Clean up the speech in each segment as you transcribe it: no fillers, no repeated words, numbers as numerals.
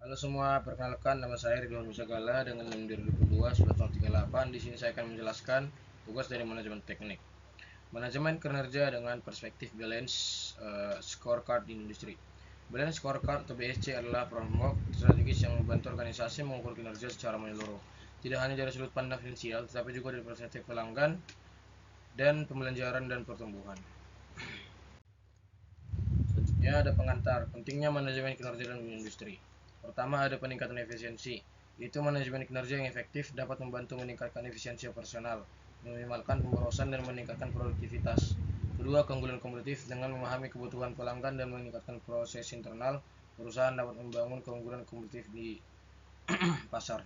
Halo semua, perkenalkan nama saya Ridwan Musagala dengan NIM 2022-1938. Di sini saya akan menjelaskan tugas dari manajemen teknik. Manajemen kinerja dengan perspektif balance scorecard di industri. Balance scorecard atau BSC adalah framework strategis yang membantu organisasi mengukur kinerja secara menyeluruh. Tidak hanya dari sudut pandang finansial, tetapi juga dari perspektif pelanggan dan pembelajaran dan pertumbuhan. Selanjutnya ada pengantar, pentingnya manajemen kinerja dalam industri. Pertama ada peningkatan efisiensi, yaitu manajemen kinerja yang efektif dapat membantu meningkatkan efisiensi operasional, meminimalkan pemborosan dan meningkatkan produktivitas. Kedua, keunggulan kompetitif, dengan memahami kebutuhan pelanggan dan meningkatkan proses internal, perusahaan dapat membangun keunggulan kompetitif di pasar.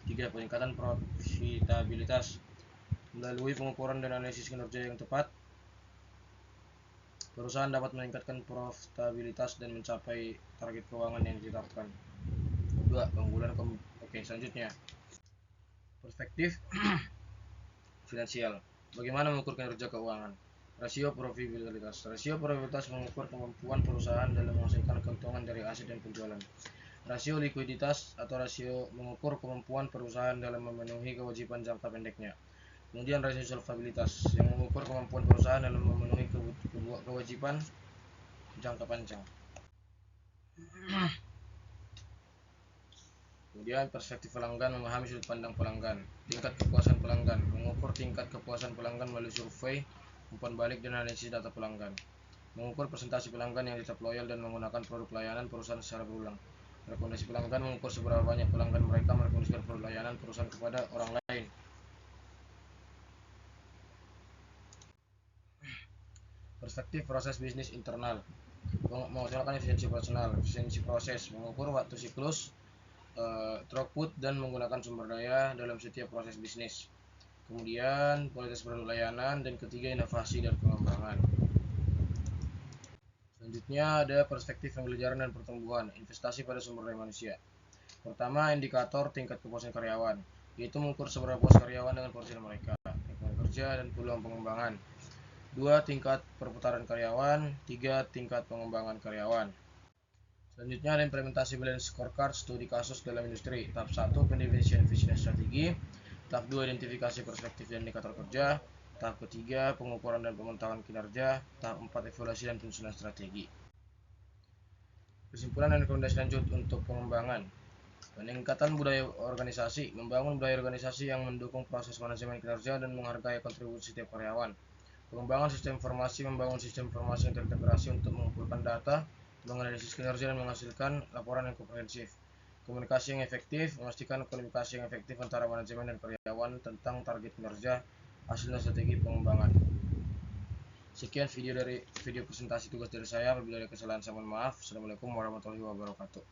Tiga, peningkatan profitabilitas, melalui pengukuran dan analisis kinerja yang tepat, perusahaan dapat meningkatkan profitabilitas dan mencapai target keuangan yang ditetapkan. 2. Keunggulan selanjutnya. Perspektif finansial. Bagaimana mengukur kinerja keuangan? Rasio profitabilitas. Rasio profitabilitas mengukur kemampuan perusahaan dalam menghasilkan keuntungan dari aset dan penjualan. Rasio likuiditas atau rasio mengukur kemampuan perusahaan dalam memenuhi kewajiban jangka pendeknya. Kemudian rasio solvabilitas yang mengukur kemampuan perusahaan dalam memenuhi kewajiban jangka panjang. Kemudian perspektif pelanggan, memahami sudut pandang pelanggan. Tingkat kepuasan pelanggan, mengukur tingkat kepuasan pelanggan melalui survei, umpan balik dan analisis data pelanggan. Mengukur presentasi pelanggan yang tetap loyal dan menggunakan produk layanan perusahaan secara berulang. Rekomendasi pelanggan, mengukur seberapa banyak pelanggan mereka merekomendasikan produk layanan perusahaan kepada orang lain. Perspektif proses bisnis internal, mengoptimalkan efisiensi operasional, efisiensi proses, mengukur waktu siklus, throughput dan menggunakan sumber daya dalam setiap proses bisnis. Kemudian kualitas produk layanan, dan ketiga inovasi dan pengembangan. Selanjutnya ada perspektif pembelajaran dan pertumbuhan, investasi pada sumber daya manusia. Pertama, indikator tingkat kepuasan karyawan, yaitu mengukur seberapa puas karyawan dengan pekerjaan mereka, lingkungan kerja dan peluang pengembangan. 2. Tingkat perputaran karyawan. 3. Tingkat pengembangan karyawan. Selanjutnya ada implementasi balance scorecard studi kasus dalam industri. Tahap 1, pendefinisian visi dan strategi. Tahap 2, identifikasi perspektif dan indikator kerja. Tahap ketiga, pengukuran dan pemantauan kinerja. Tahap 4, evaluasi dan penyusunan strategi. Kesimpulan dan rekomendasi lanjut untuk pengembangan. Peningkatan budaya organisasi, membangun budaya organisasi yang mendukung proses manajemen kinerja dan menghargai kontribusi setiap karyawan. Pengembangan sistem informasi, membangun sistem informasi yang terintegrasi untuk mengumpulkan data, menganalisis kinerja dan menghasilkan laporan yang komprehensif. Komunikasi yang efektif, memastikan komunikasi yang efektif antara manajemen dan karyawan tentang target kinerja, hasil dan strategi pengembangan. Sekian video presentasi tugas dari saya. Apabila ada kesalahan saya mohon maaf. Assalamualaikum warahmatullahi wabarakatuh.